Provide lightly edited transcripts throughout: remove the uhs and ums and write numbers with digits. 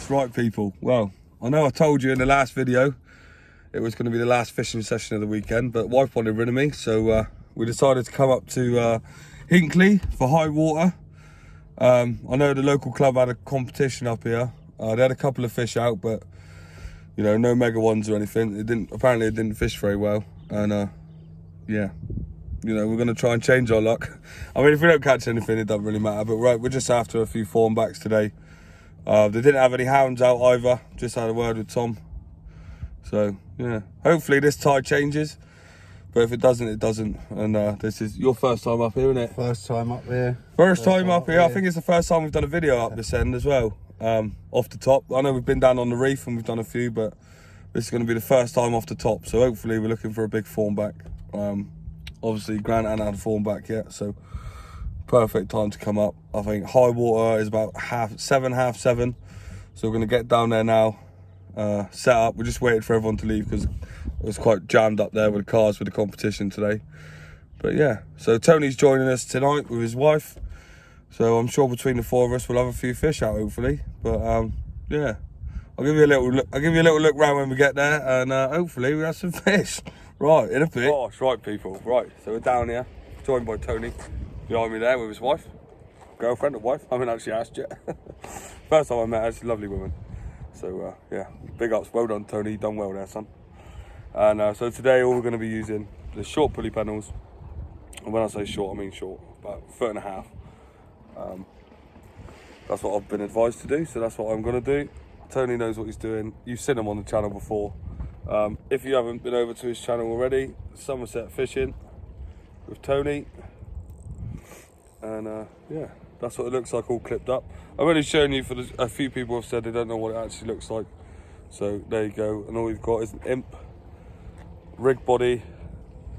Gosh, right people. Well, I know I told you in the last video it was going to be the last fishing session of the weekend, but wife wanted rid of me, so we decided to come up to Hinckley for high water. I know the local club had a competition up here. They had a couple of fish out, but you know, no mega ones or anything. Apparently it didn't fish very well, and yeah, you know, we're going to try and change our luck. I mean, if we don't catch anything, it doesn't really matter, but right, we're just after a few thornbacks today. They didn't have any hounds out either. Just had a word with Tom. So yeah, hopefully this tide changes, but if it doesn't, it doesn't. And this is your first time up here, isn't it? First time up here. First time up here. I think it's the first time we've done a video up this end as well, off the top. I know we've been down on the reef and we've done a few, but this is going to be the first time off the top. So hopefully we're looking for a big thornback. Obviously Grant hasn't had a thornback yet, so perfect time to come up. I think high water is about half seven, so we're going to get down there now. Set up. We just waited for everyone to leave because it was quite jammed up there with the cars with the competition today. But yeah, so Tony's joining us tonight with his wife, so I'm sure between the four of us we'll have a few fish out hopefully. But yeah, I'll give you a little look round when we get there, and hopefully we have some fish. Right, in a bit. Gosh, right people, right, so we're down here joined by Tony behind me there with his wife, girlfriend or wife, I haven't actually asked yet. First time I met her, she's a lovely woman. So yeah, big ups, well done Tony, you done well there son. And so today all we're going to be using the short pulley panels, and when I say short I mean short, about 1.5 foot. That's what I've been advised to do, so that's what I'm going to do. Tony knows what he's doing, you've seen him on the channel before. If you haven't been over to his channel already, Somerset Fishing with Tony, and yeah, that's what it looks like all clipped up. I've already shown you, a few people have said they don't know what it actually looks like. So there you go, and all we've got is an imp, rig body,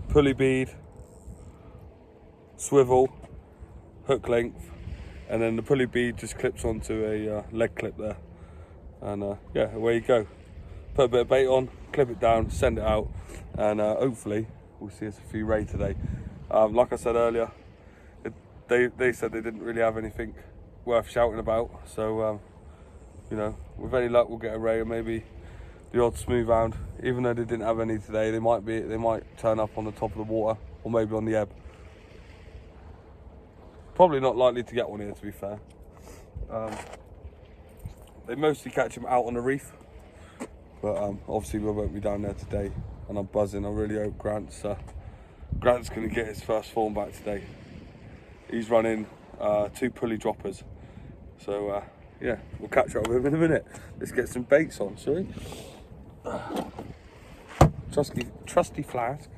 pulley bead, swivel, hook length, and then the pulley bead just clips onto a leg clip there. And yeah, away you go. Put a bit of bait on, clip it down, send it out, and hopefully we'll see us a few ray today. Like I said earlier, they said they didn't really have anything worth shouting about, so you know, with any luck we'll get a ray, or maybe the odd smooth hound. Even though they didn't have any today, they might turn up on the top of the water, or maybe on the ebb. Probably not likely to get one here, to be fair. They mostly catch them out on the reef, but obviously we won't be down there today, and I'm buzzing. I really hope Grant's going to get his first thornback today. He's running 2 pulley droppers, so yeah, we'll catch up with him in a minute. Let's get some baits on, shall we? Trusty flask.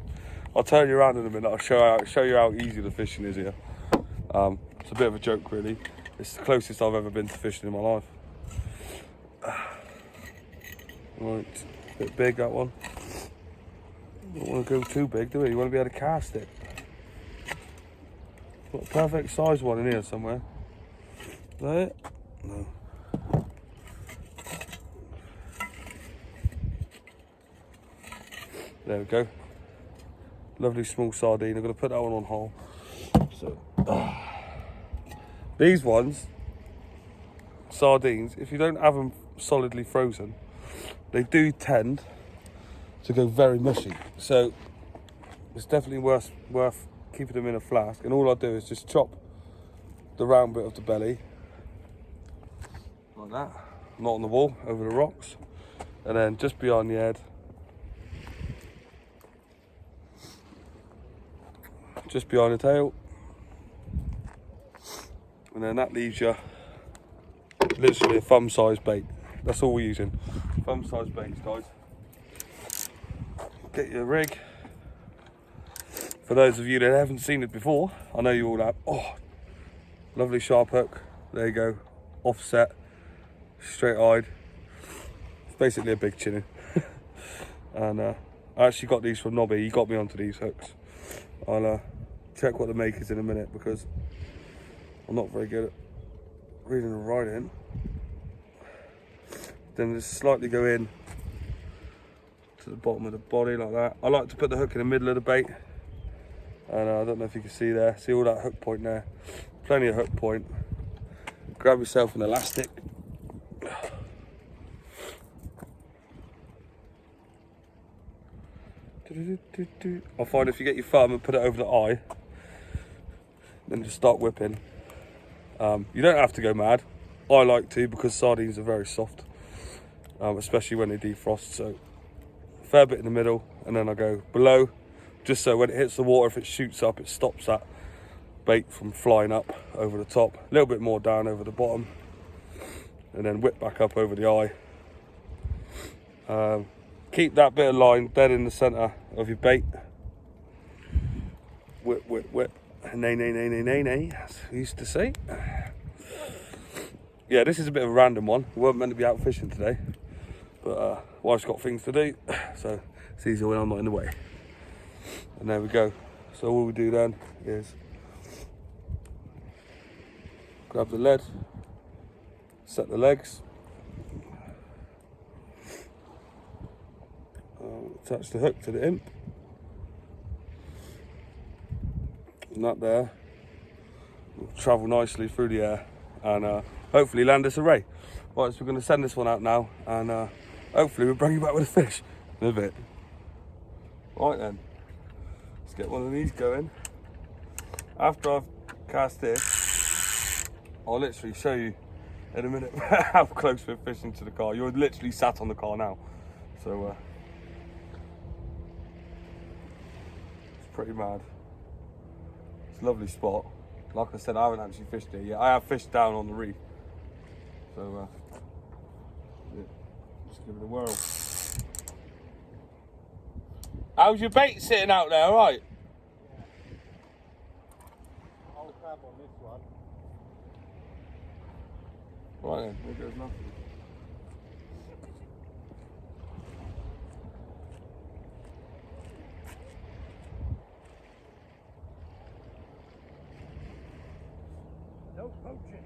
I'll turn you around in a minute. I'll show you how easy the fishing is here. It's a bit of a joke really. It's the closest I've ever been to fishing in my life. Right, a bit big that one. Don't want to go too big, do we? You want to be able to cast it. Got a perfect size one in here somewhere. Is that it? No. There we go. Lovely small sardine. I'm going to put that one on whole. So, these ones, sardines, if you don't have them solidly frozen, they do tend to go very mushy. So it's definitely worth keeping them in a flask. And all I do is just chop the round bit of the belly like that, not on the wall, over the rocks, and then just behind the head, just behind the tail, and then that leaves you literally a thumb size bait. That's all we're using, thumb size baits, guys. Get your rig. For those of you that haven't seen it before, I know you all have. Oh, lovely sharp hook. There you go, offset, straight eyed. It's basically a big chinny. And I actually got these from Nobby. He got me onto these hooks. I'll check what the make is in a minute, because I'm not very good at reading and writing. Then just slightly go in to the bottom of the body like that. I like to put the hook in the middle of the bait, and I don't know if you can see there, see all that hook point there, plenty of hook point. Grab yourself an elastic, I find if you get your thumb and put it over the eye, then just start whipping. You don't have to go mad. I like to, because sardines are very soft, especially when they defrost. So a fair bit in the middle, and then I go below, just so when it hits the water, if it shoots up, it stops that bait from flying up over the top. A little bit more down over the bottom, and then whip back up over the eye. Keep that bit of line dead in the centre of your bait. Whip, whip, whip. Nay, nay, nay, nay, nay, nay, as we used to say. Yeah, this is a bit of a random one. We weren't meant to be out fishing today, but wife's got things to do, so it's easier when I'm not in the way. And there we go. So all we do then is grab the lead, set the legs, attach the hook to the imp, and that there will travel nicely through the air and hopefully land us a ray. Right, so we're going to send this one out now, and hopefully we'll bring you back with a fish in a bit. Right then, let's get one of these going. After I've cast this, I'll literally show you in a minute how close we're fishing to the car. You're literally sat on the car now, so it's pretty mad. It's a lovely spot. Like I said, I haven't actually fished here yet. I have fished down on the reef, so yeah, just give it a whirl. How's your bait sitting out there, all right? Yeah. I'll grab on this one. Right then, there goes nothing. No poaching.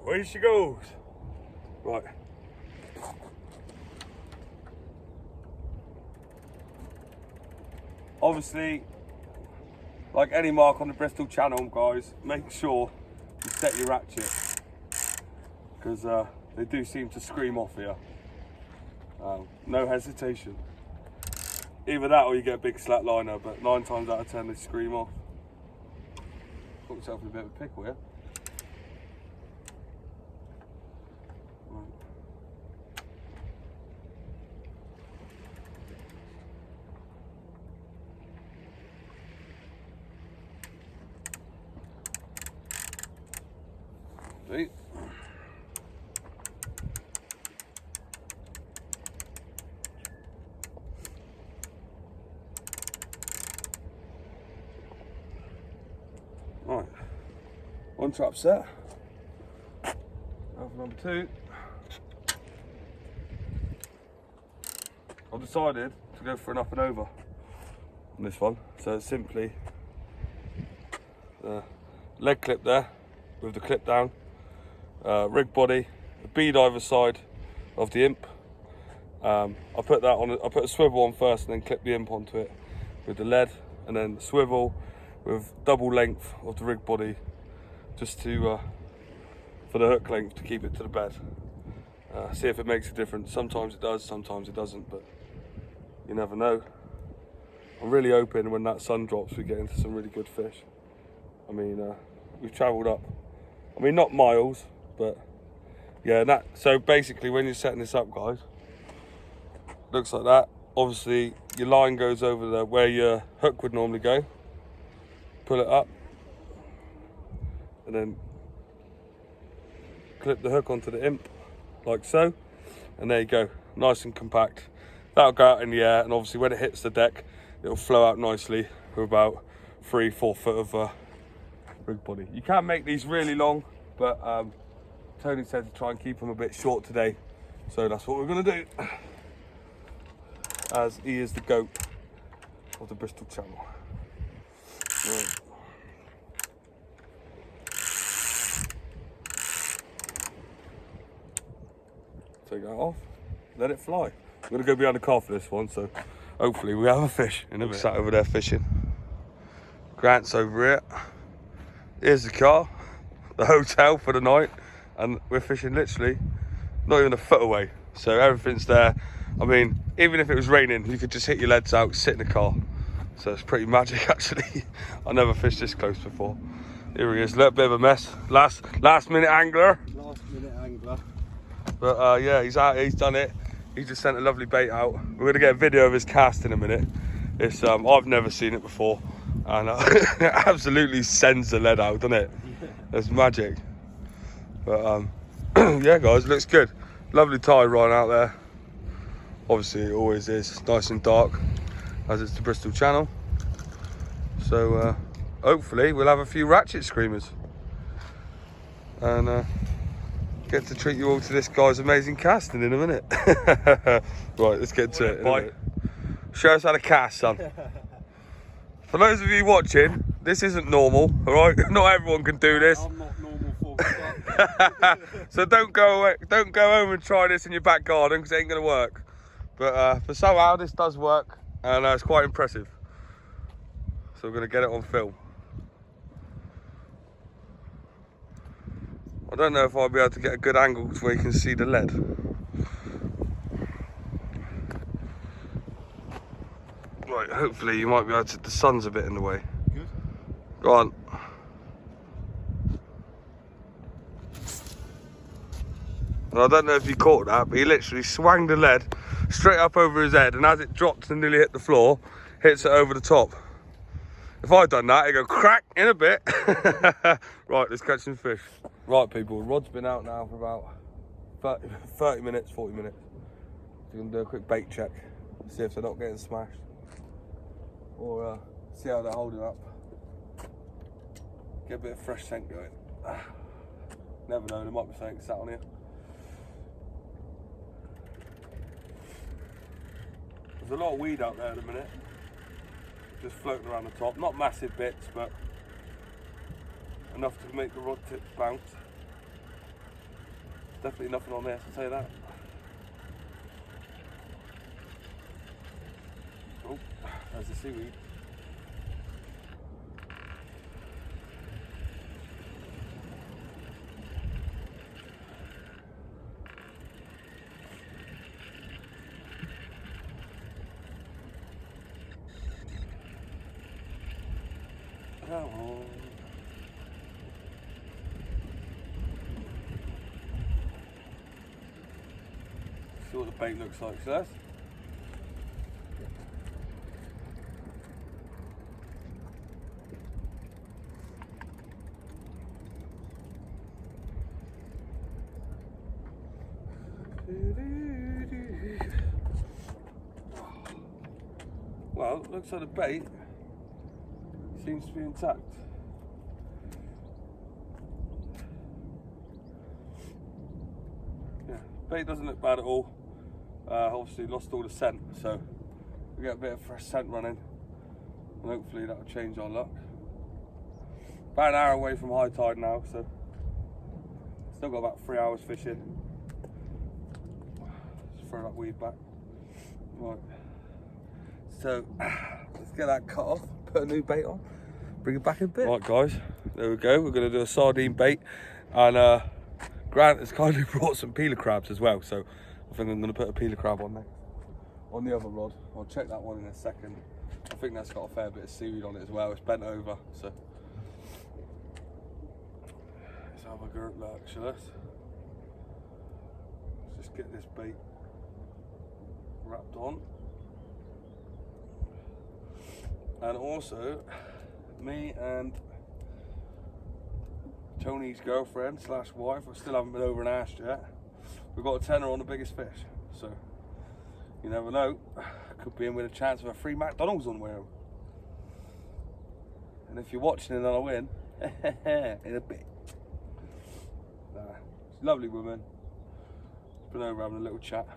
Away she goes. Right. Obviously, like any mark on the Bristol Channel, guys, make sure you set your ratchet, because they do seem to scream off here. No hesitation. Either that or you get a big slack liner, but 9 times out of 10 they scream off. Got yourself in a bit of a pickle here. See? Right, one trap set. Now for number 2. I've decided to go for an up and over on this one. So it's simply the leg clip there with the clip down, rig body, the bead either side of the imp. I put that on. I put a swivel on first, and then clip the imp onto it with the lead, and then swivel with double length of the rig body, just to for the hook length to keep it to the bed. See if it makes a difference. Sometimes it does, sometimes it doesn't, but you never know. I'm really hoping when that sun drops we get into some really good fish. I mean, we've travelled up, I mean not miles, but yeah, so basically when you're setting this up, guys, looks like that. Obviously your line goes over there where your hook would normally go. Pull it up and then clip the hook onto the imp like so, and there you go, nice and compact. That'll go out in the air, and obviously when it hits the deck it'll flow out nicely with about 3-4 foot of rig body. You can make these really long, but Tony said to try and keep them a bit short today, so that's what we're going to do, as he is the GOAT of the Bristol Channel. Right. Take that off, let it fly. I'm going to go behind the car for this one, so hopefully we have a fish in a bit. Sat over there fishing. Grant's over here. Here's the car. the hotel for the night, and we're fishing literally not even a foot away. So everything's there. I mean, even if it was raining, you could just hit your leads out, sit in the car. So it's pretty magic, actually. I never fished this close before. Here he is, a little bit of a mess. Last minute angler. Last minute angler. But yeah, he's out, he's done it. He just sent a lovely bait out. We're gonna get a video of his cast in a minute. It's I've never seen it before, and it absolutely sends the lead out, doesn't it? It's magic. But yeah, guys, looks good. Lovely tide right out there. Obviously, it always is nice and dark, as it's the Bristol Channel. So hopefully, we'll have a few ratchet screamers, and get to treat you all to this guy's amazing casting in a minute. Right, let's get to it. Bye. Show us how to cast, son. For those of you watching, this isn't normal, all right? Not everyone can do this. I'm not normal for So don't go away, don't go home and try this in your back garden, because it ain't gonna work. But for somehow this does work, and it's quite impressive. So we're gonna get it on film. I don't know if I'll be able to get a good angle where you can see the lead. Right, hopefully you might be able to, the sun's a bit in the way. Good. Go on. And I don't know if you caught that, but he literally swung the lead straight up over his head, and as it drops and nearly hit the floor, hits it over the top. If I'd done that, it'd go crack in a bit. Right, let's catch some fish. Right, people, rod's been out now for about 30 minutes, 40 minutes. So we're gonna do a quick bait check, see if they're not getting smashed, or see how they're holding up. Get a bit of fresh scent going. Never know, there might be something sat on here. There's a lot of weed out there at the minute, just floating around the top. Not massive bits, but enough to make the rod tips bounce. Definitely nothing on there, I'll tell you that. Oh, there's the seaweed. Come on. See what the bait looks like, so that's well, looks like the bait seems to be intact. Yeah, bait doesn't look bad at all. Obviously lost all the scent, so we get a bit of fresh scent running, and hopefully that'll change our luck. About an hour away from high tide now, so still got about 3 hours fishing. Just throw that weed back. Right, so let's get that cut off, put a new bait on, bring it back in a bit. Right guys, there we go. We're going to do a sardine bait, and Grant has kindly brought some peeler crabs as well, so I think I'm going to put a peeler crab on there, on the other rod. I'll check that one in a second. I think that's got a fair bit of seaweed on it as well. It's bent over, so let's have a good look, shall we? Let's just get this bait wrapped on. And also, me and Tony's girlfriend / wife, I still haven't been over and asked yet. We've got a tenner on the biggest fish, so you never know. Could be in with a chance of a free McDonald's on the way home. And if you're watching and I win, in a bit. She's a lovely woman. Been over having a little chat,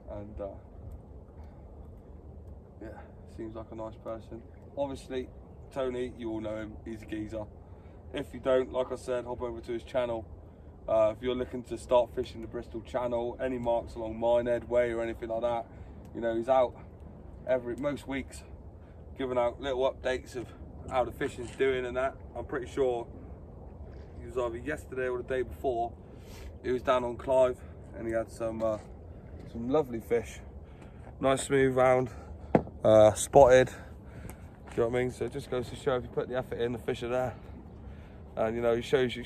and yeah, seems like a nice person. Obviously, Tony, you all know him. He's a geezer. If you don't, like I said, hop over to his channel. If you're looking to start fishing the Bristol Channel, any marks along Minehead Way or anything like that, you know, he's out most weeks giving out little updates of how the fishing's doing and that. I'm pretty sure it was either yesterday or the day before. He was down on Clive and he had some lovely fish. Nice smooth round, spotted. Do you know what I mean? So it just goes to show if you put the effort in, the fish are there. And you know, he shows you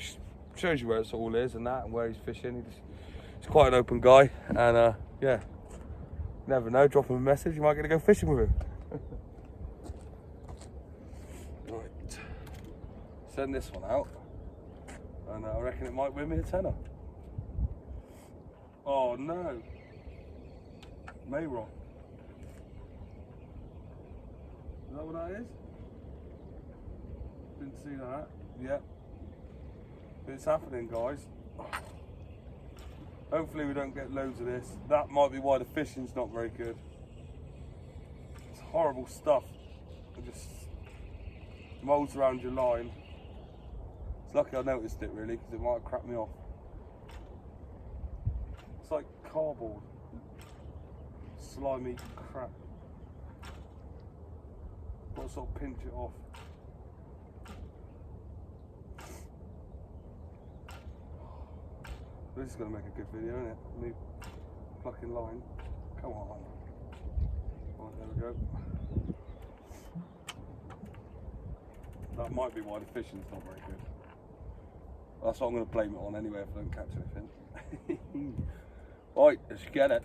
where it all is and that, and where he's fishing. He's quite an open guy, and yeah, never know. Drop him a message, you might get to go fishing with him. Right, send this one out, and I reckon it might win me a tenner. Oh no, Mayrock. Is that what that is? Didn't see that. Yep. It's happening, guys. Hopefully we don't get loads of this. That might be why the fishing's not very good. It's horrible stuff. It just molds around your line. It's lucky I noticed it really, because it might have cracked me off. It's like cardboard. Slimy crap. Got to sort of pinch it off. This is going to make a good video, isn't it? Me plucking line. Come on. Right, there we go. That might be why the fishing's not very good. That's what I'm going to blame it on anyway if I don't catch anything. Right, let's get it.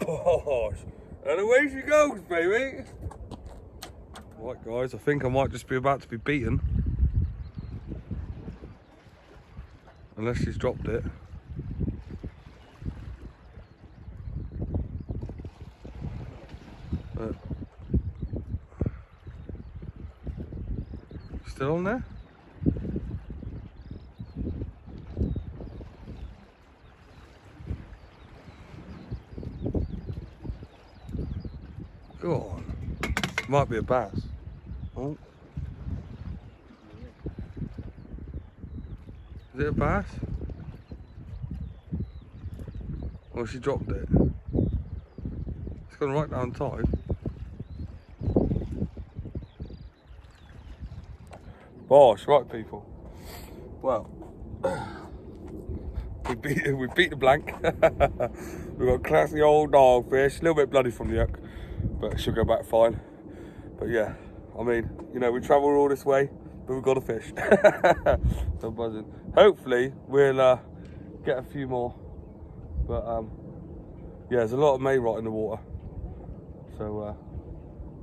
Gosh, and away she goes, baby. Right, guys, I think I might just be about to be beaten. Unless she's dropped it. Still on there? Go on. Might be a bass. Oh. Is it a bass? Well, she dropped it. It's gone right down tide. Bosh, right people. Well, we beat the blank. We've got a classy old dogfish, a little bit bloody from the hook, but she'll go back fine. But yeah, I mean, you know, we travelled all this way, but we've got a fish. So buzzing. Hopefully we'll get a few more. But yeah, there's a lot of may rot in the water, so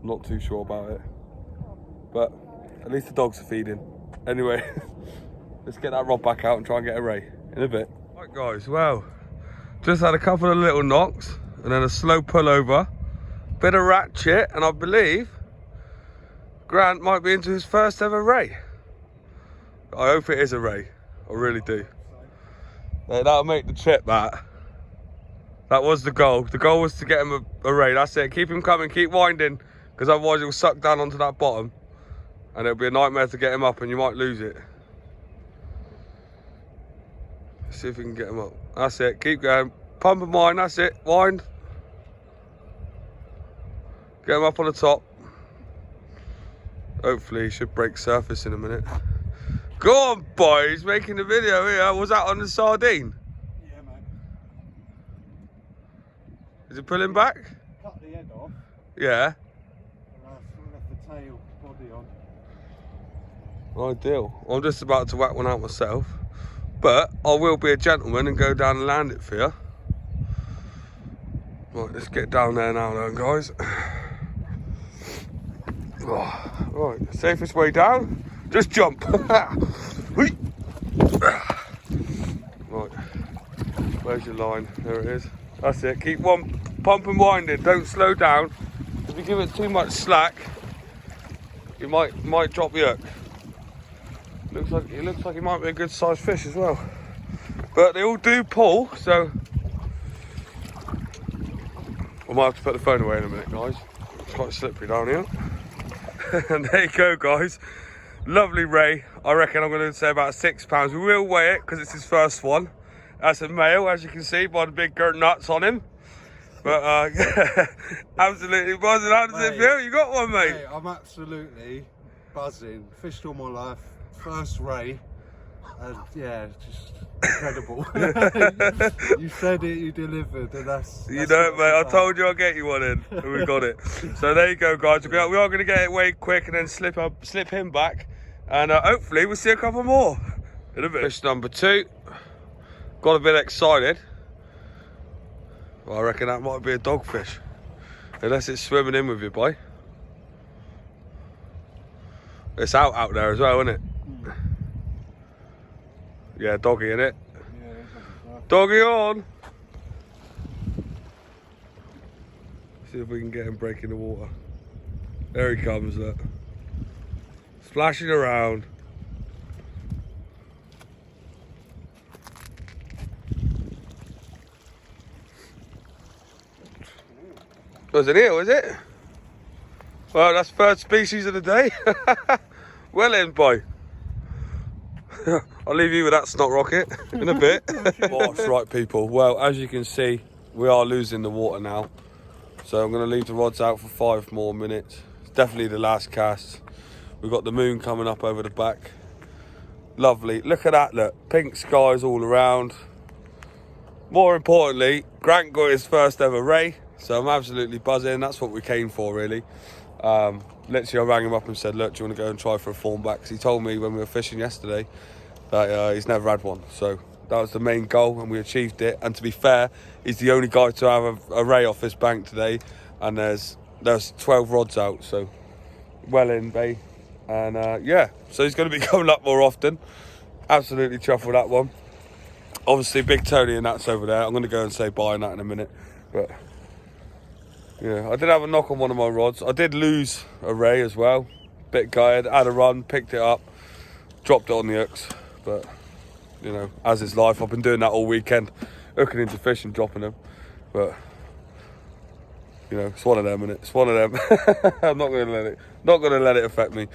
I'm not too sure about it. But at least the dogs are feeding. Anyway, let's get that rod back out and try and get a ray in a bit. Right guys, well, just had a couple of little knocks and then a slow pull over, bit of ratchet, and I believe Grant might be into his first ever ray. I hope it is a ray, I really do. That'll make the trip, that was the goal. The goal was to get him a ray, that's it. Keep him coming, keep winding, because otherwise he'll suck down onto that bottom and it'll be a nightmare to get him up and you might lose it. Let's see if we can get him up. That's it, keep going. Pump and wind, that's it, wind. Get him up on the top. Hopefully he should break surface in a minute. Go on boys, making the video here. Was that on the sardine? Yeah, mate. Is it pulling back? Cut the head off. Yeah. And I left the tail body on. Ideal. I'm just about to whack one out myself, but I will be a gentleman and go down and land it for you. Right, let's get down there now then, guys. Oh, right, safest way down, just jump. Right, where's your line? There it is. That's it, keep one pump and winding, don't slow down. If you give it too much slack, you might drop the hook. It looks like it might be a good sized fish as well. But they all do pull, so I might have to put the phone away in a minute, guys. It's quite slippery down here. And there you go, guys. Lovely ray. I reckon I'm going to say about £6. We will weigh it because it's his first one. That's a male, as you can see by the big girt nuts on him. But absolutely buzzing. How does it feel? You got one, mate? Mate, I'm absolutely buzzing. Fished all my life. First ray. And yeah, just incredible. You said it, you delivered, and that's You know it, mate. I told you I'd get you one in, and we got it. So there you go, guys. We are going to get it weighed quick and then slip him back, and hopefully we'll see a couple more in a bit. Fish number 2. Got a bit excited. Well, I reckon that might be a dogfish, unless it's swimming in with you, boy. It's out there as well, isn't it? Yeah, doggy in it. Yeah, Doggy on. See if we can get him breaking the water. There he comes, look. Splashing around. Was it eel, is it? Well, that's third species of the day. Well in, boy. I'll leave you with that snot rocket in a bit. Bosh, right, people. Well, as you can see, we are losing the water now. So I'm going to leave the rods out for 5 more minutes. It's definitely the last cast. We've got the moon coming up over the back. Lovely. Look at that, look. Pink skies all around. More importantly, Grant got his first ever ray. So I'm absolutely buzzing. That's what we came for, really. Literally, I rang him up and said, look, do you want to go and try for a fawn back? Because he told me when we were fishing yesterday that he's never had one. So that was the main goal, and we achieved it. And to be fair, he's the only guy to have a ray off this bank today. And there's 12 rods out, so well in, bae. And yeah, so he's going to be coming up more often. Absolutely chuffed with that one. Obviously, Big Tony and that's over there. I'm going to go and say bye on that in a minute. But yeah, I did have a knock on one of my rods. I did lose a ray as well. Bit gutted, had a run, picked it up, dropped it on the hooks. But, you know, as is life, I've been doing that all weekend, hooking into fish and dropping them. But, you know, it's one of them, innit? It's one of them. I'm not going to let it affect me.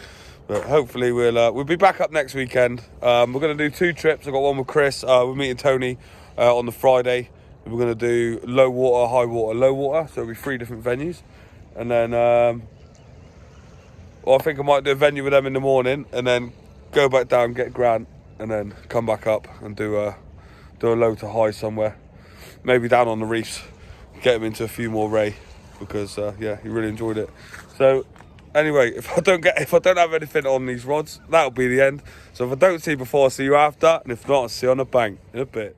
But hopefully we'll be back up next weekend. We're going to do 2 trips. I've got one with Chris. We're meeting Tony on the Friday. We're going to do low water, high water, low water. So it'll be 3 different venues. And then, well, I think I might do a venue with them in the morning and then go back down, get Grant, and then come back up and do a low to high somewhere. Maybe down on the reefs, get him into a few more ray because, yeah, he really enjoyed it. So anyway, if I don't have anything on these rods, that'll be the end. So if I don't see you before, I'll see you after. And if not, I'll see you on the bank in a bit.